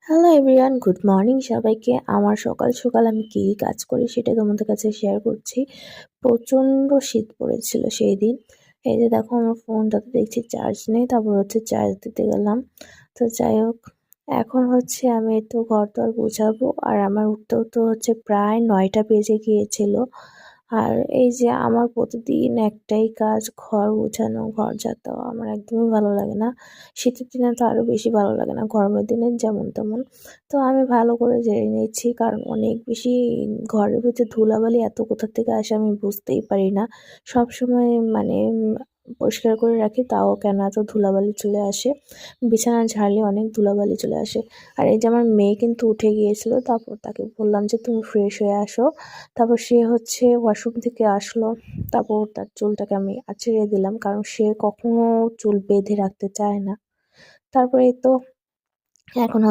Hello everyone, good morning সবাইকে। আমার সকাল সকাল আমি কী কাজ করি সেটা তোমাদের কাছে শেয়ার করছি। প্রচণ্ড শীত পড়েছিল সেই দিন। এই যে দেখো, আমার ফোনটাতে দেখছি চার্জ নেই, তারপর চার্জ দিতে গেলাম। তো যাই হোক, এখন আমি একটু ঘর দর গোছাবো, আর আমার উঠতেও তো প্রায় 9টা বেজে গিয়েছিল। আর এই যে আমার প্রতিদিন একটাই কাজ, ঘর গোছানো, ঘর ঝাড় দেওয়া। আমার একদমই ভালো লাগে না। শীতের দিনে তো আরো বেশি ভালো লাগে না, গরমের দিনে যেমন তেমন। তো আমি ভালো করে জেনে নিচ্ছি, কারণ অনেক বেশি ঘরের ভিতরে ধুলাবালি এত কোথা থেকে আসে আমি বুঝতেই পারি না। সবসময় পরিষ্কার করে রাখি, তাও কেন এত ধুলাবালি চলে আসে। বিছানা ঝাড়লে অনেক ধুলাবালি চলে আসে। আর এই যে আমার মেয়ে কিন্তু উঠে গিয়েছিল, তারপর তাকে বললাম যে তুমি ফ্রেশ হয়ে আসো। তারপর সে ওয়াশরুম থেকে আসলো। তারপর তার চুলটাকে আমি আঁচড়ে দিলাম, কারণ সে কখনো চুল বেঁধে রাখতে চায় না। তারপরে এই তো এখন